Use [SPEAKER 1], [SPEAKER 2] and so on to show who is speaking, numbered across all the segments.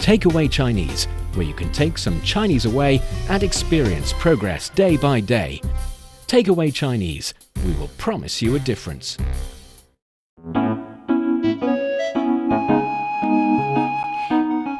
[SPEAKER 1] Takeaway Chinese, where you can take some Chinese away and experience progress day by day. Takeaway Chinese, we will promise you a difference.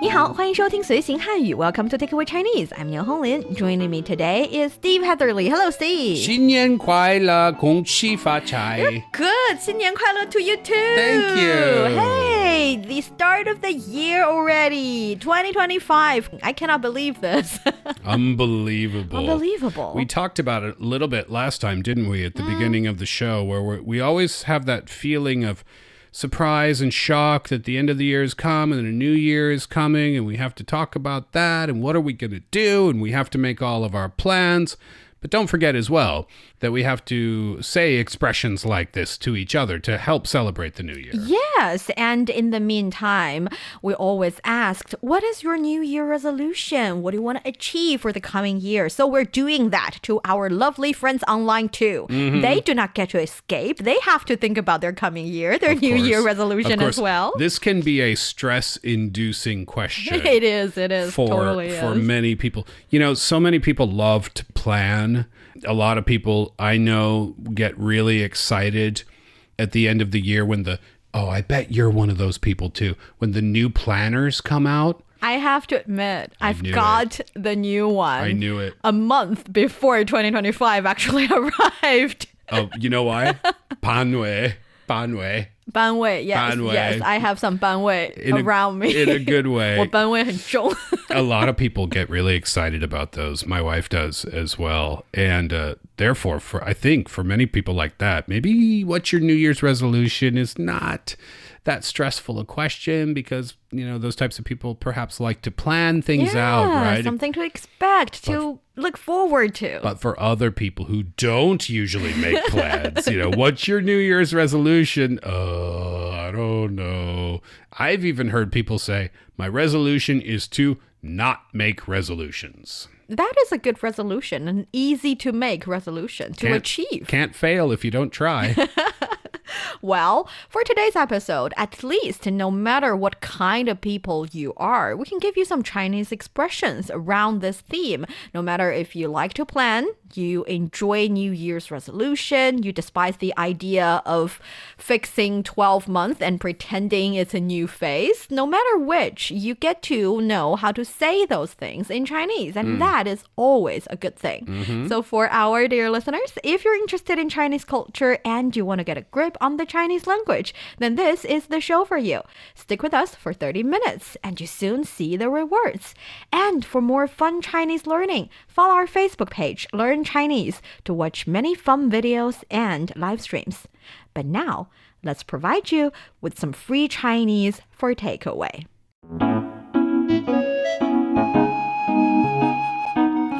[SPEAKER 2] 你好，欢迎收听随行汉语 Welcome to Takeaway Chinese. I'm Niu Honglin. Joining me today is Steve Heatherly. Hello, Steve.
[SPEAKER 3] 新年快乐，恭喜发财。
[SPEAKER 2] Good. 新年快乐 to you too.
[SPEAKER 3] Thank you.
[SPEAKER 2] Hey, the start of the year already. 2025. I cannot believe this.
[SPEAKER 3] Unbelievable.
[SPEAKER 2] Unbelievable.
[SPEAKER 3] We talked about it a little bit last time, didn't we, at the beginning of the show, where we always have that feeling of surprise and shock that the end of the year has come and a new year is coming and we have to talk about that and what are we going to do and we have to make all of our plans. But don't forget as well that we have to say expressions like this to each other to help celebrate the new year.
[SPEAKER 2] Yes, and in the meantime, we always asked, what is your New Year resolution? What do you want to achieve for the coming year? So we're doing that to our lovely friends online too. Mm-hmm. They do not get to escape. They have to think about their coming year, their New Year resolution as well.
[SPEAKER 3] This can be a stress-inducing question.
[SPEAKER 2] It is.
[SPEAKER 3] For many people. You know, so many people love to plan. A lot of people I know get really excited at the end of the year when I bet you're one of those people too. When the new planners come out.
[SPEAKER 2] I have to admit, I've got the new one.
[SPEAKER 3] I knew it.
[SPEAKER 2] A month before 2025 actually arrived.
[SPEAKER 3] Oh, you know why? 班委.
[SPEAKER 2] 班委, yes, I have some 班委 around me.
[SPEAKER 3] In a good way.
[SPEAKER 2] 我班委很重.
[SPEAKER 3] A lot of people get really excited about those. My wife does as well. And therefore, I think for many people like that, maybe what's your New Year's resolution is not that stressful a question because, you know, those types of people perhaps like to plan things out, right?
[SPEAKER 2] Something to expect, to look forward to.
[SPEAKER 3] But for other people who don't usually make plans, you know, what's your New Year's resolution? I don't know. I've even heard people say, my resolution is to not make resolutions.
[SPEAKER 2] That is a good resolution, an easy to make resolution to achieve.
[SPEAKER 3] Can't fail if you don't try.
[SPEAKER 2] Well, for today's episode, at least no matter what kind of people you are, we can give you some Chinese expressions around this theme. No matter if you like to plan, you enjoy New Year's resolution, you despise the idea of fixing 12 months and pretending it's a new phase, no matter which, you get to know how to say those things in Chinese, and that is always a good thing. Mm-hmm. So for our dear listeners, if you're interested in Chinese culture and you want to get a grip on the Chinese language, then this is the show for you. Stick with us for 30 minutes and you soon see the rewards. And for more fun Chinese learning, follow our Facebook page, Learn Chinese, to watch many fun videos and live streams. But now, let's provide you with some free Chinese for takeaway.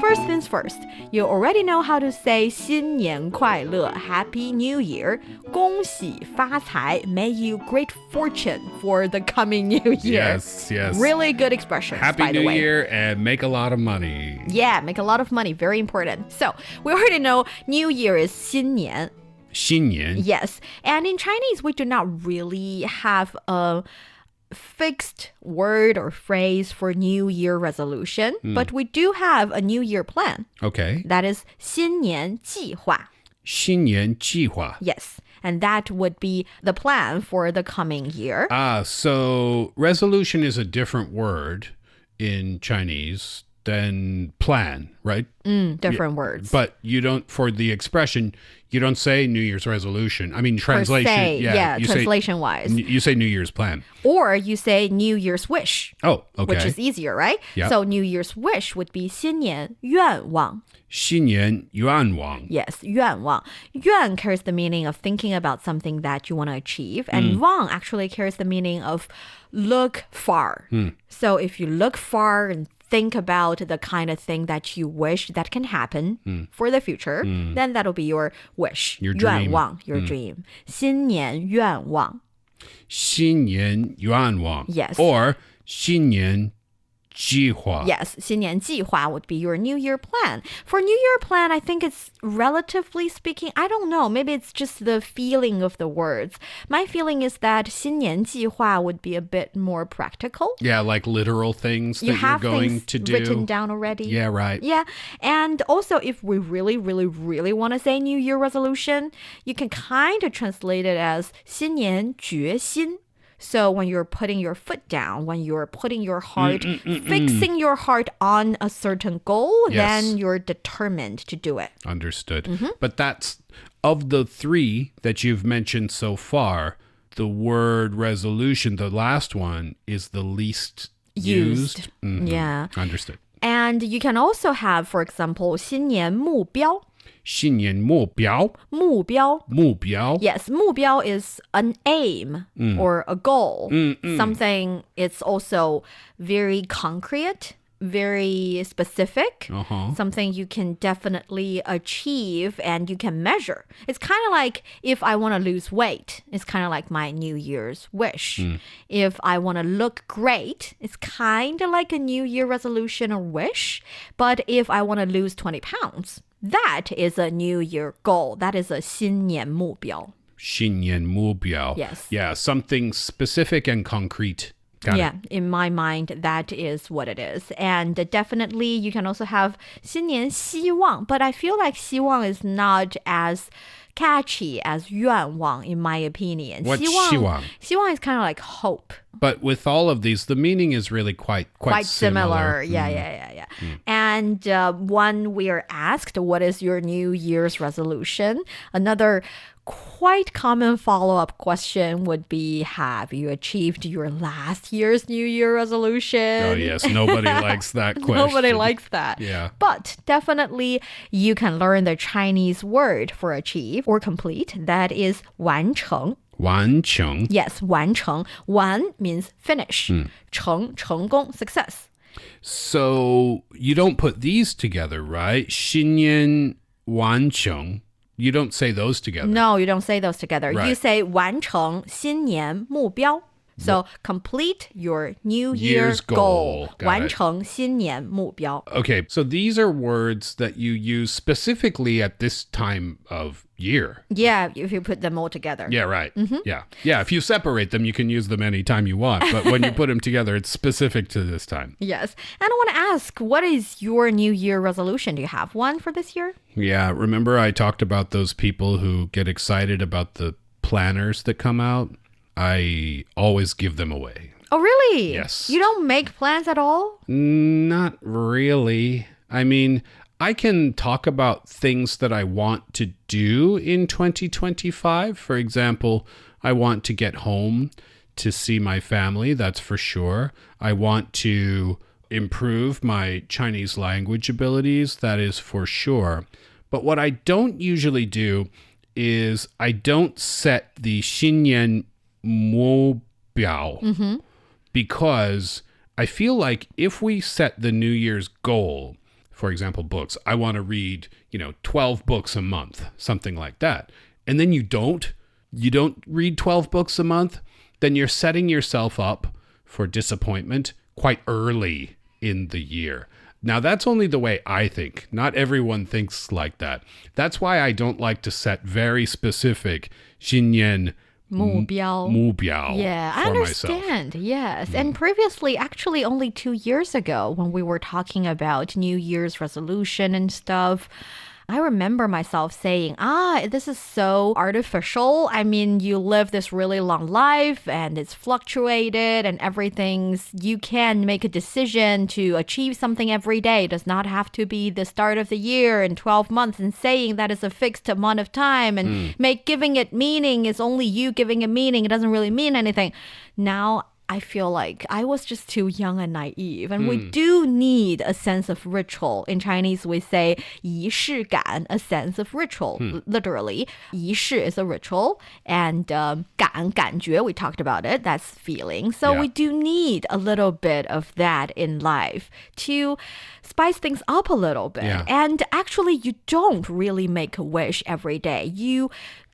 [SPEAKER 2] First things first, you already know how to say 新年快乐, Happy New Year, 恭喜发财, may you great fortune for the coming new year.
[SPEAKER 3] Yes.
[SPEAKER 2] Really good expressions,
[SPEAKER 3] Happy
[SPEAKER 2] by the
[SPEAKER 3] New
[SPEAKER 2] way.
[SPEAKER 3] Year and make a lot of money.
[SPEAKER 2] Yeah, make a lot of money, very important. So, we already know New Year is 新年.
[SPEAKER 3] 新年.
[SPEAKER 2] Yes, and in Chinese, we do not really have a fixed word or phrase for New Year resolution, but we do have a New Year plan.
[SPEAKER 3] Okay.
[SPEAKER 2] That is 新年计划.
[SPEAKER 3] 新年计划.
[SPEAKER 2] Yes, and that would be the plan for the coming year.
[SPEAKER 3] So resolution is a different word in Chinese than plan, right?
[SPEAKER 2] Different words.
[SPEAKER 3] But you don't, for the expression, you don't say New Year's resolution. I mean, translation.
[SPEAKER 2] Translation-wise.
[SPEAKER 3] You say New Year's plan.
[SPEAKER 2] Or you say New Year's wish.
[SPEAKER 3] Oh, okay.
[SPEAKER 2] Which is easier, right?
[SPEAKER 3] Yep.
[SPEAKER 2] So New Year's wish would be 新年愿望.
[SPEAKER 3] 新年愿望.
[SPEAKER 2] Yes, 愿望. 愿 carries the meaning of thinking about something that you want to achieve. And 望 actually carries the meaning of look far. So if you look far and think about the kind of thing that you wish that can happen for the future, then that'll be your wish.
[SPEAKER 3] Your dream.
[SPEAKER 2] 愿望, your dream. 新年愿望.
[SPEAKER 3] 新年愿望.
[SPEAKER 2] Yes.
[SPEAKER 3] Or 新年计划.
[SPEAKER 2] Yes, 新年计划 would be your New Year plan. For New Year plan, I think it's relatively speaking, I don't know, maybe it's just the feeling of the words. My feeling is that 新年计划 would be a bit more practical.
[SPEAKER 3] Yeah, like literal things that
[SPEAKER 2] You
[SPEAKER 3] you're
[SPEAKER 2] have
[SPEAKER 3] going
[SPEAKER 2] things
[SPEAKER 3] to do.
[SPEAKER 2] written down already.
[SPEAKER 3] Yeah, right.
[SPEAKER 2] Yeah, and also if we really, really, really want to say New Year resolution, you can kind of translate it as 新年决心. So when you're putting your foot down, when you're putting your heart, fixing your heart on a certain goal, then you're determined to do it.
[SPEAKER 3] Understood. But that's, of the three that you've mentioned so far, the word resolution, the last one, is the least used.
[SPEAKER 2] Yeah.
[SPEAKER 3] Understood.
[SPEAKER 2] And you can also have, for example, 新年目标.
[SPEAKER 3] 新年目标.
[SPEAKER 2] 目标.
[SPEAKER 3] 目标.
[SPEAKER 2] Yes, 目标 is an aim or a goal. Something it's also very concrete, very specific, something you can definitely achieve and you can measure. It's kind of like if I want to lose weight, it's kind of like my New Year's wish. If I want to look great, it's kind of like a New Year resolution or wish. But if I want to lose 20 pounds, that is a New Year goal. That is a 新年目标.
[SPEAKER 3] 新年目标.
[SPEAKER 2] Yes.
[SPEAKER 3] Yeah, something specific and concrete. Got it.
[SPEAKER 2] In my mind, that is what it is. And definitely, you can also have 新年希望, but I feel like 希望 is not as catchy as 愿望, in my opinion.
[SPEAKER 3] What's 希望?
[SPEAKER 2] 希望 is kind of like hope.
[SPEAKER 3] But with all of these, the meaning is really quite
[SPEAKER 2] similar. Yeah. And when we are asked, what is your New Year's resolution? Another quite common follow-up question would be, have you achieved your last year's New Year resolution?
[SPEAKER 3] Oh, yes. Nobody likes that question.
[SPEAKER 2] Nobody likes that.
[SPEAKER 3] Yeah.
[SPEAKER 2] But definitely you can learn the Chinese word for achieve or complete. That is 完成.
[SPEAKER 3] 完成.
[SPEAKER 2] Yes, 完成. 完 means finish. 成, 成功, success.
[SPEAKER 3] So you don't put these together, right? 新年完成. You don't say those together.
[SPEAKER 2] No, you don't say those together.
[SPEAKER 3] Right.
[SPEAKER 2] You say 完成新年目标. So complete your New Year's goal.
[SPEAKER 3] Got it.
[SPEAKER 2] 完成新年目標.
[SPEAKER 3] Okay, so these are words that you use specifically at this time of year.
[SPEAKER 2] Yeah, if you put them all together.
[SPEAKER 3] Yeah, right. Yeah, if you separate them, you can use them anytime you want. But when you put them together, it's specific to this time.
[SPEAKER 2] Yes. And I want to ask, what is your New Year resolution? Do you have one for this year?
[SPEAKER 3] Yeah, remember I talked about those people who get excited about the planners that come out? I always give them away.
[SPEAKER 2] Oh, really?
[SPEAKER 3] Yes.
[SPEAKER 2] You don't make plans at all?
[SPEAKER 3] Not really. I mean, I can talk about things that I want to do in 2025. For example, I want to get home to see my family, that's for sure. I want to improve my Chinese language abilities, that is for sure. But what I don't usually do is I don't set the 新年目标 because I feel like if we set the New Year's goal, for example, books, I want to read, 12 books a month, something like that. And then you don't read 12 books a month, then you're setting yourself up for disappointment quite early in the year. Now, that's only the way I think. Not everyone thinks like that. That's why I don't like to set very specific 新年目标
[SPEAKER 2] Yeah, I
[SPEAKER 3] for
[SPEAKER 2] understand.
[SPEAKER 3] myself.
[SPEAKER 2] Yes. And previously, actually only 2 years ago, when we were talking about New Year's resolution and stuff, I remember myself saying, this is so artificial. I mean, you live this really long life and it's fluctuated and you can make a decision to achieve something every day. It does not have to be the start of the year in 12 months and saying that is a fixed amount of time and giving it meaning is only you giving it meaning. It doesn't really mean anything. Now, I feel like I was just too young and naive. And we do need a sense of ritual. In Chinese, we say 仪式感, a sense of ritual. Literally, 仪式 is a ritual. And 感觉, we talked about it. That's feeling. So we do need a little bit of that in life to spice things up a little bit.
[SPEAKER 3] Yeah.
[SPEAKER 2] And actually, you don't really make a wish every day. You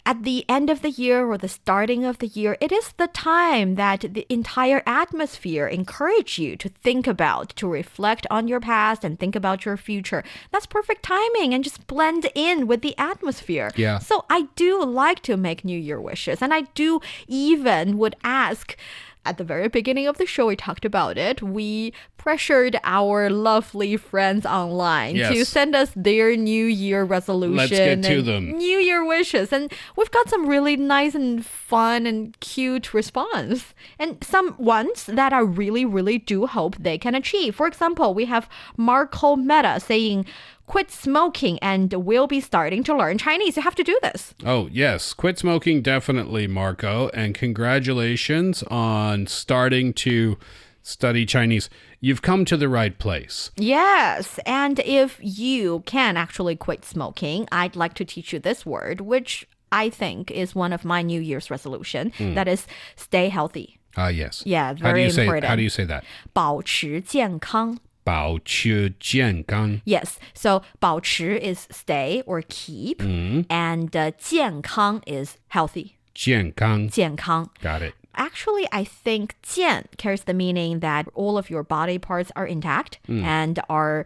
[SPEAKER 2] at the end of the year or the starting of the year, it is the time that the entire atmosphere encourage you to think about, to reflect on your past and think about your future. That's perfect timing and just blend in with the atmosphere.
[SPEAKER 3] Yeah.
[SPEAKER 2] So I do like to make New Year wishes, and I do even would ask. At the very beginning of the show, we talked about it. We pressured our lovely friends online to send us their New Year resolution.
[SPEAKER 3] Let's get to them.
[SPEAKER 2] New Year wishes. And we've got some really nice and fun and cute response. And some ones that I really, really do hope they can achieve. For example, we have Marco Meta saying, quit smoking and we'll be starting to learn Chinese. You have to do this.
[SPEAKER 3] Oh, yes. Quit smoking, definitely, Marco. And congratulations on starting to study Chinese. You've come to the right place.
[SPEAKER 2] Yes. And if you can actually quit smoking, I'd like to teach you this word, which I think is one of my New Year's resolution. That is stay healthy.
[SPEAKER 3] Yes.
[SPEAKER 2] Yeah, very important.
[SPEAKER 3] How do you say that?
[SPEAKER 2] 保持健康.
[SPEAKER 3] 保持健康.
[SPEAKER 2] Yes. So 保持 is stay or keep. And 健康 is healthy.
[SPEAKER 3] 健康.
[SPEAKER 2] 健康.
[SPEAKER 3] Got it.
[SPEAKER 2] Actually, I think 健 carries the meaning that all of your body parts are intact and are,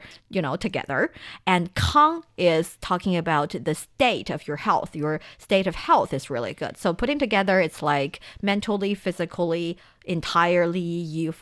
[SPEAKER 2] together. And 康 is talking about the state of your health. Your state of health is really good. So putting together, it's like mentally, physically, entirely, you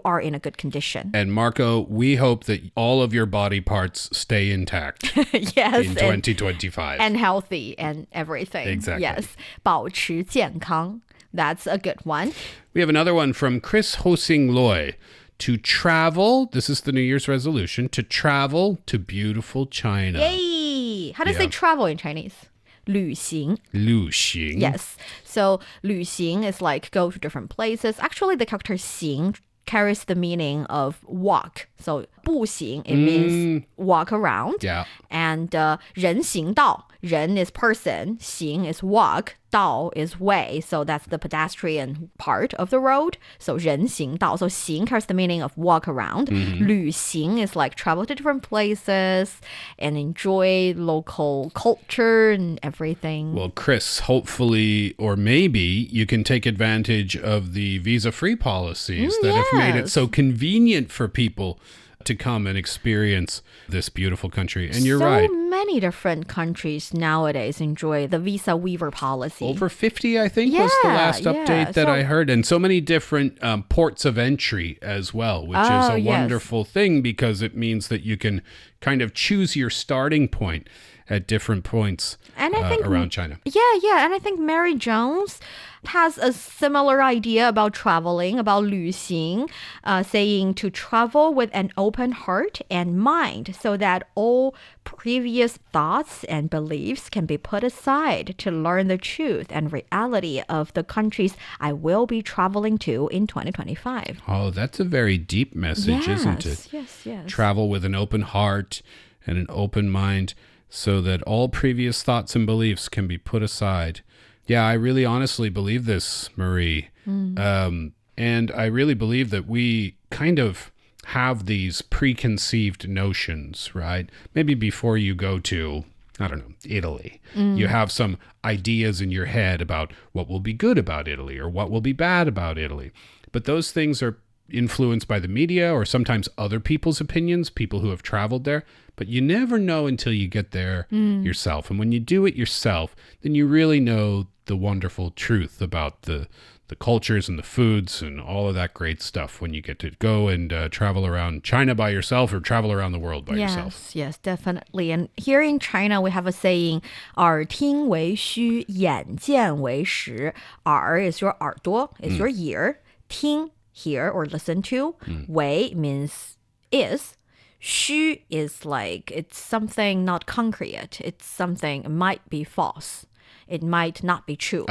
[SPEAKER 2] are in a good condition.
[SPEAKER 3] And Marco, we hope that all of your body parts stay intact
[SPEAKER 2] yes,
[SPEAKER 3] in 2025.
[SPEAKER 2] And healthy and everything.
[SPEAKER 3] Exactly.
[SPEAKER 2] Yes. 保持健康. That's a good one.
[SPEAKER 3] We have another one from Chris Hosing Loy. To travel, this is the New Year's resolution, to travel to beautiful China.
[SPEAKER 2] Yay! How do you say travel in Chinese? 旅行.
[SPEAKER 3] 旅行.
[SPEAKER 2] Yes. So 旅行 is like go to different places. Actually, the character 行 carries the meaning of walk. So 步行, it means walk around.
[SPEAKER 3] Yeah.
[SPEAKER 2] And 人行道, 人 is person, 行 is walk, 道 is way. So that's the pedestrian part of the road. So 人行道. So 行 carries the meaning of walk around. 旅行 is like travel to different places and enjoy local culture and everything.
[SPEAKER 3] Well, Chris, hopefully, or maybe you can take advantage of the visa-free policies that have made it so convenient for people to come and experience this beautiful country. And you're right.
[SPEAKER 2] So many different countries nowadays enjoy the visa waiver policy.
[SPEAKER 3] Over 50, I think, was the last update that I heard. And so many different ports of entry as well, which is a wonderful thing because it means that you can kind of choose your starting point at different points around China.
[SPEAKER 2] Yeah. And I think Mary Jones has a similar idea about traveling, about 旅行, saying to travel with an open heart and mind so that all previous thoughts and beliefs can be put aside to learn the truth and reality of the countries I will be traveling to in 2025.
[SPEAKER 3] Oh, that's a very deep message, isn't it?
[SPEAKER 2] Yes.
[SPEAKER 3] Travel with an open heart and an open mind so that all previous thoughts and beliefs can be put aside. Yeah, I really honestly believe this, Marie. And I really believe that we kind of have these preconceived notions, right? Maybe before you go to, I don't know, Italy, you have some ideas in your head about what will be good about Italy or what will be bad about Italy. But those things are influenced by the media or sometimes other people's opinions, people who have traveled there. But you never know until you get there yourself. And when you do it yourself, then you really know the wonderful truth about the cultures and the foods and all of that great stuff when you get to go and travel around China by yourself or travel around the world by yourself.
[SPEAKER 2] Yes, definitely. And here in China, we have a saying, 耳听为虚，眼见为实. 耳 is your 耳朵, is your ear. 听, hear or listen to. 为 means is. 虚 is like it's something not concrete. It's something, it might be false. It might not be true.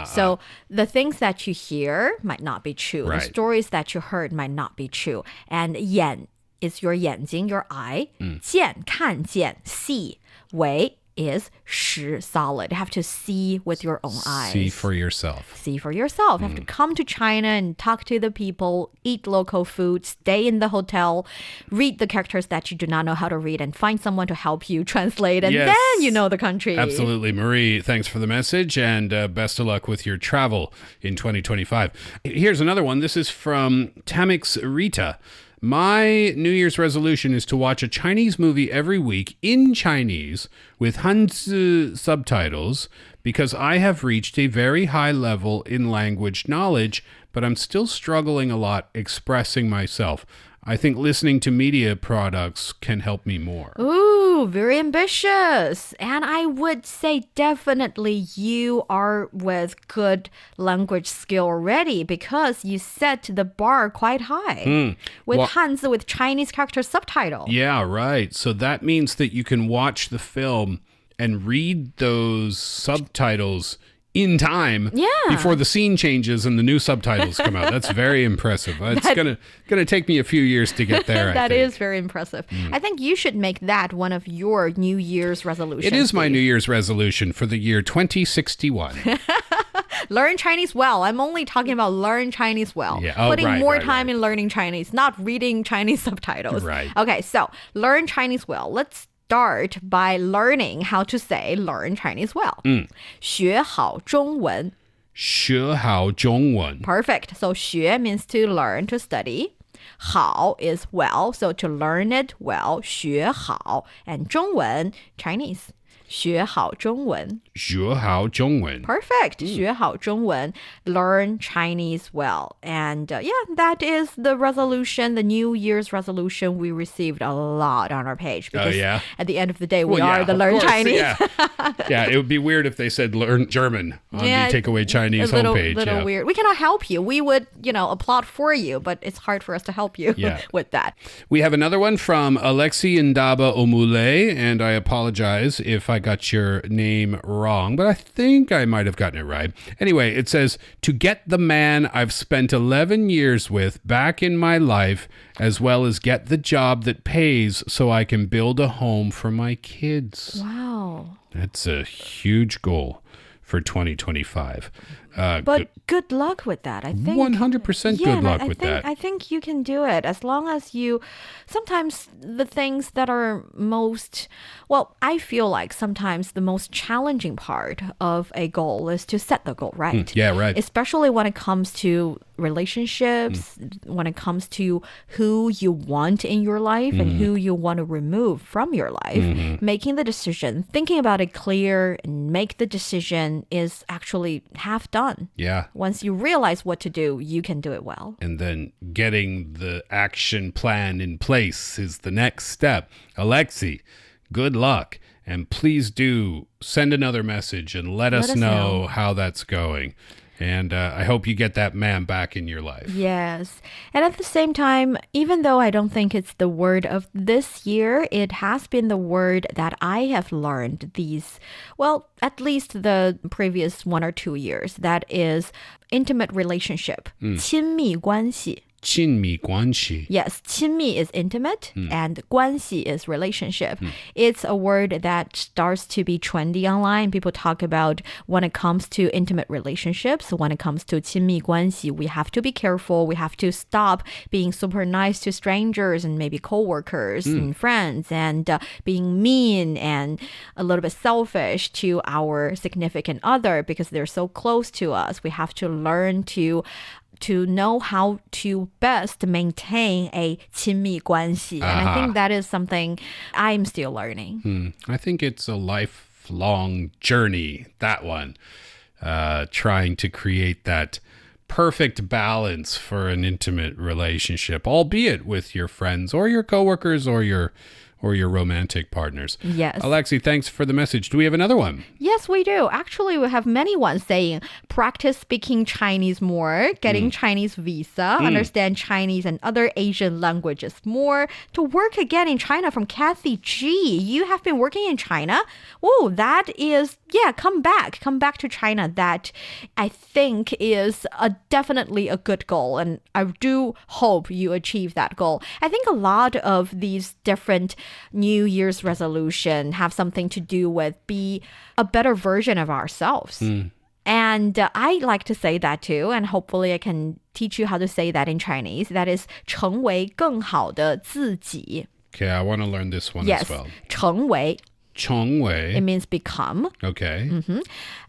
[SPEAKER 2] So the things that you hear might not be true.
[SPEAKER 3] Right.
[SPEAKER 2] The stories that you heard might not be true. And 眼 is your 眼睛, your eye. 见, 看见, see. 为 is 实 solid. You have to see with your own eyes.
[SPEAKER 3] See for yourself.
[SPEAKER 2] See for yourself. You have to come to China and talk to the people, eat local food, stay in the hotel, read the characters that you do not know how to read, and find someone to help you translate, and
[SPEAKER 3] Yes.
[SPEAKER 2] then you know the country.
[SPEAKER 3] Absolutely. Marie, thanks for the message, and best of luck with your travel in 2025. Here's another one. This is from Tamix Rita. My New Year's resolution is to watch a Chinese movie every week in Chinese with Hanzi subtitles because I have reached a very high level in language knowledge, but I'm still struggling a lot expressing myself. I think listening to media products can help me more.
[SPEAKER 2] Ooh, very ambitious. And I would say definitely you are with good language skill already because you set the bar quite high with Hanzi, with Chinese character subtitle.
[SPEAKER 3] Yeah, right. So that means that you can watch the film and read those subtitles in time before the scene changes and the new subtitles come out. That's very impressive. It's gonna take me a few years to get there.
[SPEAKER 2] That is very impressive. I think you should make that one of your New Year's resolutions.
[SPEAKER 3] It is my New Year's resolution for the year 2061.
[SPEAKER 2] Learn Chinese well. I'm only talking about learn Chinese well.
[SPEAKER 3] Yeah. Oh,
[SPEAKER 2] Putting
[SPEAKER 3] right,
[SPEAKER 2] more
[SPEAKER 3] right,
[SPEAKER 2] time in learning Chinese, not reading Chinese subtitles.
[SPEAKER 3] Right.
[SPEAKER 2] Okay, so learn Chinese well. Let's start by learning how to say learn Chinese well. 学好中文.
[SPEAKER 3] 学好中文.
[SPEAKER 2] Perfect. So 学 means to learn, to study. 好 is well, so to learn it well. 学好. And 中文, Chinese. 学好中文.
[SPEAKER 3] 学好中文.
[SPEAKER 2] Perfect. 学好中文. Learn Chinese well. And that is the resolution, the New Year's resolution we received a lot on our page. Because at the end of the day, we are the Learn Chinese.
[SPEAKER 3] Yeah, it would be weird if they said learn German on the Takeaway Chinese
[SPEAKER 2] homepage.
[SPEAKER 3] homepage.
[SPEAKER 2] Little weird. We cannot help you. We would, applaud for you, but it's hard for us to help you with that.
[SPEAKER 3] We have another one from Alexi Ndaba Omule, and I apologize if I got your name wrong, but I think I might have gotten it right. Anyway, it says, to get the man I've spent 11 years with back in my life, as well as get the job that pays so I can build a home for my kids.
[SPEAKER 2] Wow.
[SPEAKER 3] That's a huge goal for 2025.
[SPEAKER 2] But good luck with that. I think
[SPEAKER 3] 100% good luck with that.
[SPEAKER 2] I think you can do it as long as you. Sometimes the things that are most, I feel like sometimes the most challenging part of a goal is to set the goal right.
[SPEAKER 3] Yeah, right.
[SPEAKER 2] Especially when it comes to relationships, when it comes to who you want in your life and who you want to remove from your life. Making the decision, thinking about it clear and make the decision is actually half done.
[SPEAKER 3] Yeah.
[SPEAKER 2] Once you realize what to do, you can do it well.
[SPEAKER 3] And then getting the action plan in place is the next step. Alexi, good luck. And please do send another message and let us know how that's going. And I hope you get that man back in your life.
[SPEAKER 2] Yes. And at the same time, even though I don't think it's the word of this year, it has been the word that I have learned at least the previous 1 or 2 years. That is intimate relationship. 亲密关系.
[SPEAKER 3] 亲密关系.
[SPEAKER 2] Yes, 亲密 is intimate and 关系 is relationship. It's a word that starts to be trendy online. People talk about when it comes to intimate relationships, when it comes to 亲密关系, we have to be careful. We have to stop being super nice to strangers and maybe coworkers and friends and being mean and a little bit selfish to our significant other because they're so close to us. We have to learn to know how to best maintain a 亲密关系. And I think that is something I'm still learning.
[SPEAKER 3] I think it's a lifelong journey, that one. Trying to create that perfect balance for an intimate relationship, albeit with your friends or your coworkers or your romantic partners.
[SPEAKER 2] Yes.
[SPEAKER 3] Alexi, thanks for the message. Do we have another one?
[SPEAKER 2] Yes, we do. Actually, we have many ones saying practice speaking Chinese more, getting Chinese visa, understand Chinese and other Asian languages more, to work again in China from Kathy G. You have been working in China? Oh, that is, Yeah, come back to China. That I think is definitely a good goal. And I do hope you achieve that goal. I think a lot of these different New Year's resolution have something to do with be a better version of ourselves. And I like to say that too. And hopefully I can teach you how to say that in Chinese. That is 成为更好的自己.
[SPEAKER 3] Okay, I want to learn this one
[SPEAKER 2] Yes,
[SPEAKER 3] as well.
[SPEAKER 2] 成为.
[SPEAKER 3] 成为.
[SPEAKER 2] It means become.
[SPEAKER 3] Okay.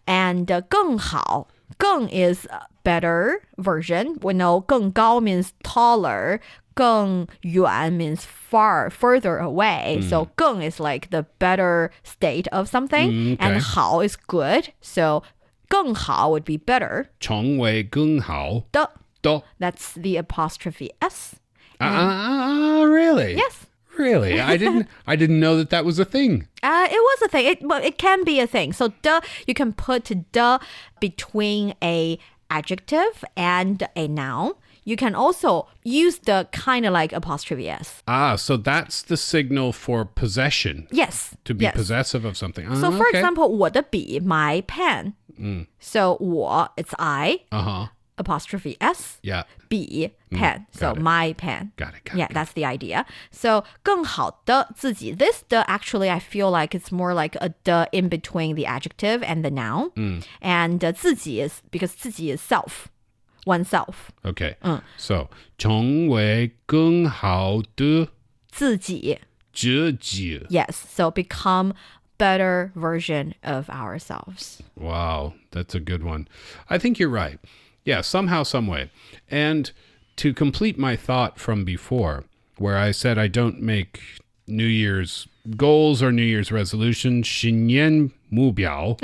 [SPEAKER 2] And 更好. 更 is better version. We know 更高 means taller. 更远 means further away. So 更 is like the better state of something. And 好 is good. So 更好 would be better.
[SPEAKER 3] 成为更好
[SPEAKER 2] 的.
[SPEAKER 3] 的.
[SPEAKER 2] That's the apostrophe S.
[SPEAKER 3] Really?
[SPEAKER 2] Yes.
[SPEAKER 3] Really? I didn't know that was a thing.
[SPEAKER 2] It was a thing. It can be a thing. So 的, you can put 的 between a adjective and a noun. You can also use the kind of like apostrophe S.
[SPEAKER 3] So that's the signal for possession.
[SPEAKER 2] Yes.
[SPEAKER 3] To be possessive of something.
[SPEAKER 2] So for example, 我的笔, my pen. So 我, it's I. Apostrophe S.
[SPEAKER 3] Yeah.
[SPEAKER 2] 笔, pen. So my pen.
[SPEAKER 3] Got it.
[SPEAKER 2] Yeah, that's the idea. So 更好的自己. This 的 actually I feel like it's more like a 的 in between the adjective and the noun. And 自己 is because 自己 is self. Oneself.
[SPEAKER 3] Okay. So 成为更好的
[SPEAKER 2] 自己.
[SPEAKER 3] 自己.
[SPEAKER 2] Yes. So become better version of ourselves.
[SPEAKER 3] Wow, that's a good one. I think you're right. Yeah, somehow, some way. And to complete my thought from before, where I said I don't make New Year's goals or New Year's resolutions, 新年目标,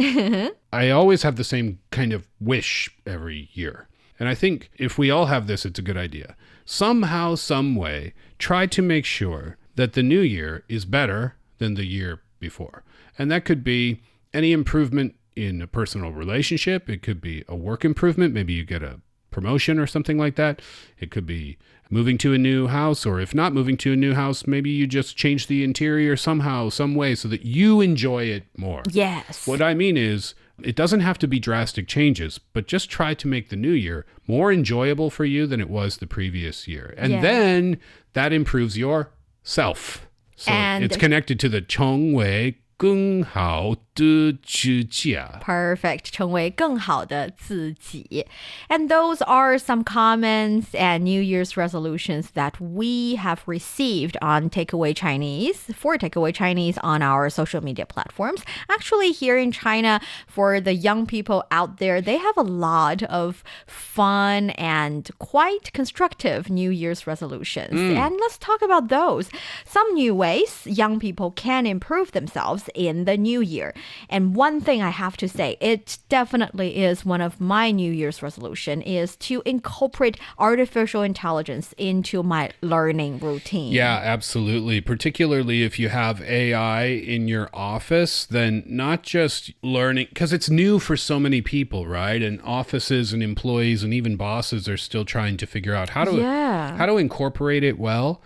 [SPEAKER 3] I always have the same kind of wish every year. And I think if we all have this, it's a good idea. Somehow, some way, try to make sure that the new year is better than the year before. And that could be any improvement in a personal relationship. It could be a work improvement. Maybe you get a promotion or something like that. It could be moving to a new house, or if not moving to a new house, maybe you just change the interior somehow, some way so that you enjoy it more.
[SPEAKER 2] Yes.
[SPEAKER 3] What I mean is, it doesn't have to be drastic changes, but just try to make the new year more enjoyable for you than it was the previous year. And then that improves your self. So it's connected to the 成为更好的自己.
[SPEAKER 2] Perfect. 成为更好的自己. And those are some comments and New Year's resolutions that we have received on Takeaway Chinese, for Takeaway Chinese on our social media platforms. Actually, here in China, for the young people out there, they have a lot of fun and quite constructive New Year's resolutions. And let's talk about those. Some new ways young people can improve themselves in the new year. And one thing I have to say, it definitely is one of my New Year's resolution is to incorporate artificial intelligence into my learning routine.
[SPEAKER 3] Yeah, absolutely. Particularly if you have AI in your office, then not just learning, because it's new for so many people, right? And offices and employees and even bosses are still trying to figure out how to incorporate it well.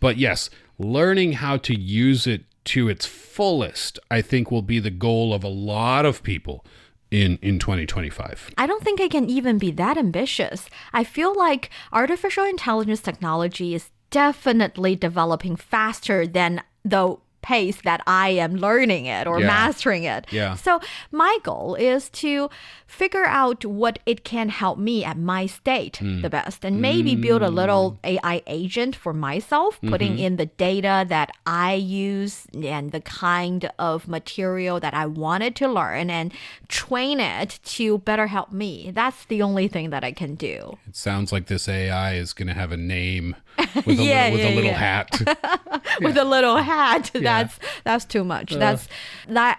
[SPEAKER 3] But yes, learning how to use it to its fullest, I think, will be the goal of a lot of people in 2025.
[SPEAKER 2] I don't think I can even be that ambitious. I feel like artificial intelligence technology is definitely developing faster than the pace that I am learning it or mastering it.
[SPEAKER 3] Yeah.
[SPEAKER 2] So my goal is to figure out what it can help me at my state the best, and maybe build a little AI agent for myself, putting in the data that I use and the kind of material that I wanted to learn and train it to better help me. That's the only thing that I can do.
[SPEAKER 3] It sounds like this AI is going to have a name with a little hat.
[SPEAKER 2] With a little hat. That's too much. That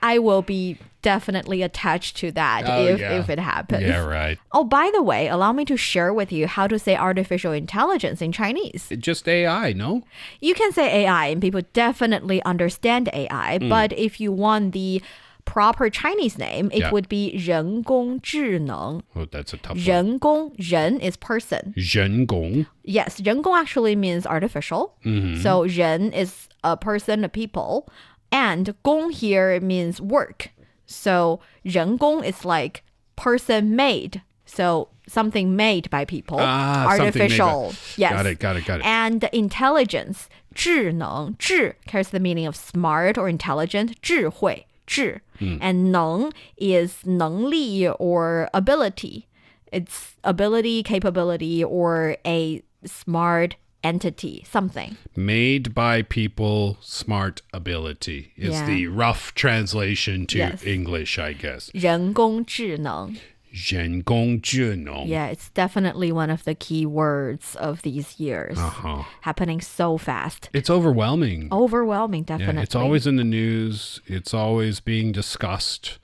[SPEAKER 2] I will be definitely attached to that if it happens.
[SPEAKER 3] Yeah, right.
[SPEAKER 2] Oh, by the way, allow me to share with you how to say artificial intelligence in Chinese.
[SPEAKER 3] Just AI, no?
[SPEAKER 2] You can say AI and people definitely understand AI, but if you want the proper Chinese name, it would be 人工智能.
[SPEAKER 3] Oh, that's a tough one.
[SPEAKER 2] 人工, 人 is person.
[SPEAKER 3] 人工.
[SPEAKER 2] Yes, 人工 actually means artificial. So 人 is a person, a people. And 工 here means work. So 人工 is like person made. So something made by people. Artificial.
[SPEAKER 3] Yes. Got it.
[SPEAKER 2] And intelligence, 智能, 智 carries the meaning of smart or intelligent, 智慧, 智. And 能 is 能力 or ability. It's ability, capability, or a smart entity, something.
[SPEAKER 3] Made by people, smart ability is the rough translation to English, I guess.
[SPEAKER 2] 人工智能.
[SPEAKER 3] 人工智能.
[SPEAKER 2] Yeah, it's definitely one of the key words of these years. Happening so fast.
[SPEAKER 3] It's overwhelming.
[SPEAKER 2] Overwhelming, definitely.
[SPEAKER 3] Yeah, it's always in the news. It's always being discussed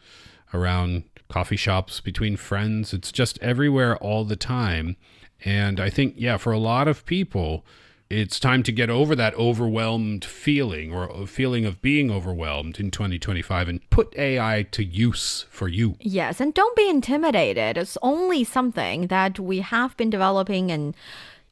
[SPEAKER 3] around coffee shops, between friends. It's just everywhere all the time. And I think, for a lot of people, it's time to get over that overwhelmed feeling or a feeling of being overwhelmed in 2025 and put AI to use for you.
[SPEAKER 2] Yes, and don't be intimidated. It's only something that we have been developing and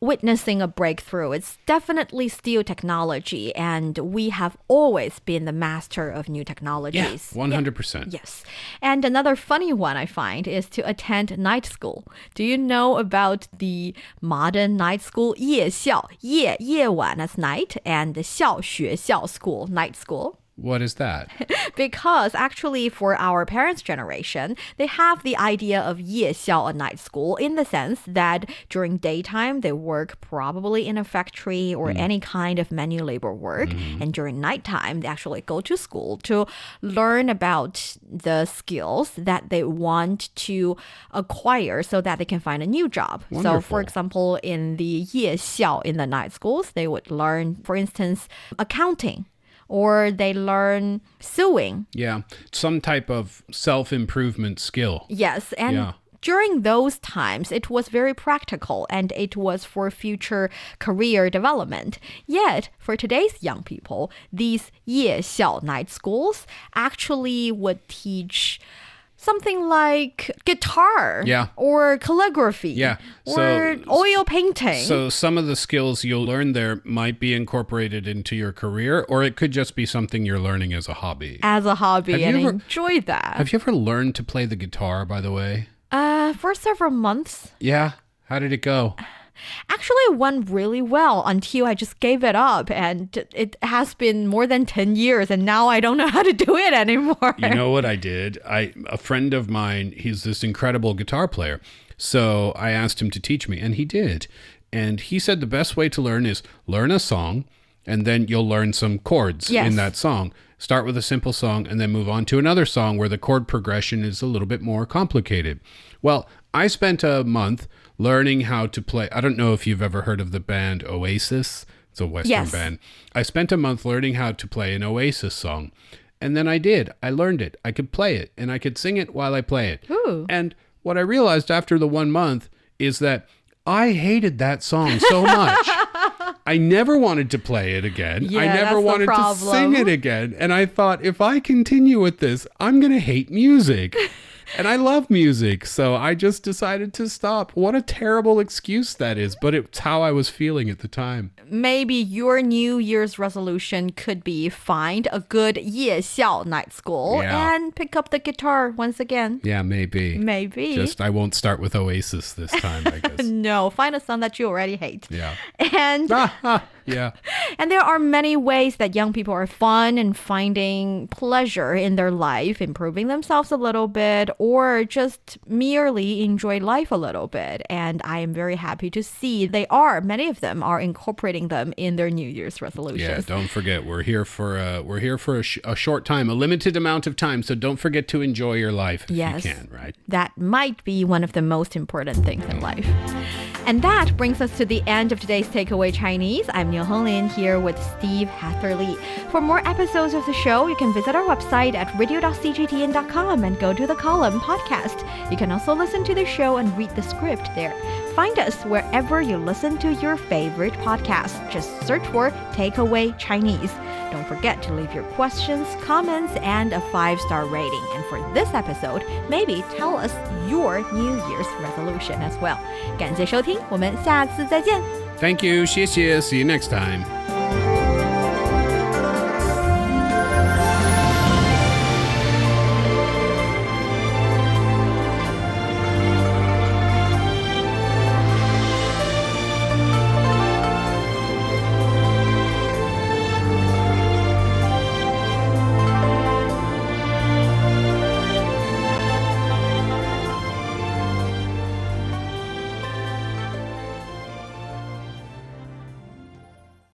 [SPEAKER 2] witnessing a breakthrough. It's definitely still technology, and we have always been the master of new technologies.
[SPEAKER 3] 100%.
[SPEAKER 2] Yes. And another funny one I find is to attend night school. Do you know about the modern night school? 夜校, 夜晚 as night, and 校学校 school, night school.
[SPEAKER 3] What is that?
[SPEAKER 2] Because actually for our parents' generation, they have the idea of 夜校, a night school, in the sense that during daytime, they work probably in a factory or any kind of manual labor work. And during nighttime, they actually go to school to learn about the skills that they want to acquire so that they can find a new job.
[SPEAKER 3] Wonderful.
[SPEAKER 2] So for example, in the 夜校, in the night schools, they would learn, for instance, accounting. Or they learn sewing.
[SPEAKER 3] Yeah, some type of self-improvement skill.
[SPEAKER 2] Yes, and during those times, it was very practical and it was for future career development. Yet, for today's young people, these 夜校 night schools actually would teach something like guitar or calligraphy or oil painting.
[SPEAKER 3] So some of the skills you'll learn there might be incorporated into your career, or it could just be something you're learning as a hobby.
[SPEAKER 2] As a hobby, and enjoy that.
[SPEAKER 3] Have you ever learned to play the guitar, by the way?
[SPEAKER 2] For several months.
[SPEAKER 3] Yeah? How did it go?
[SPEAKER 2] Actually, it went really well until I just gave it up, and it has been more than 10 years, and now I don't know how to do it anymore.
[SPEAKER 3] You know what I did? A friend of mine, he's this incredible guitar player, so I asked him to teach me, and he did. And he said the best way to learn is learn a song, and then you'll learn some chords in that song. Start with a simple song, and then move on to another song where the chord progression is a little bit more complicated. Well, I spent a month learning how to play. I don't know if you've ever heard of the band Oasis. It's a Western band. I spent a month learning how to play an Oasis song. And then I did. I learned it. I could play it. And I could sing it while I play it.
[SPEAKER 2] Ooh.
[SPEAKER 3] And what I realized after the 1 month is that I hated that song so much. I never wanted to play it again. I never wanted to sing it again. And I thought, if I continue with this, I'm going to hate music. And I love music, so I just decided to stop. What a terrible excuse that is, but it's how I was feeling at the time.
[SPEAKER 2] Maybe your New Year's resolution could be find a good 夜校 night school and pick up the guitar once again.
[SPEAKER 3] Yeah, maybe.
[SPEAKER 2] Maybe.
[SPEAKER 3] Just I won't start with Oasis this time, I guess.
[SPEAKER 2] No, find a song that you already hate.
[SPEAKER 3] Yeah.
[SPEAKER 2] And
[SPEAKER 3] yeah.
[SPEAKER 2] And there are many ways that young people are fun and finding pleasure in their life, improving themselves a little bit, or just merely enjoy life a little bit. And I am very happy to see many of them are incorporating them in their New Year's resolutions.
[SPEAKER 3] Yeah, don't forget, we're here for a short time, a limited amount of time. So don't forget to enjoy your life if you can, right?
[SPEAKER 2] That might be one of the most important things in life. And that brings us to the end of today's Takeaway Chinese. I'm Niu Honglin here with Steve Hatherley. For more episodes of the show, you can visit our website at radio.cgtn.com and go to the column podcast. You can also listen to the show and read the script there. Find us wherever you listen to your favorite podcast. Just search for Takeaway Chinese. Don't forget to leave your questions, comments, and a 5-star rating. And for this episode, maybe tell us your New Year's resolution as well. 感谢收听，我们下次再见。
[SPEAKER 3] Thank you, 谢谢. See you next time.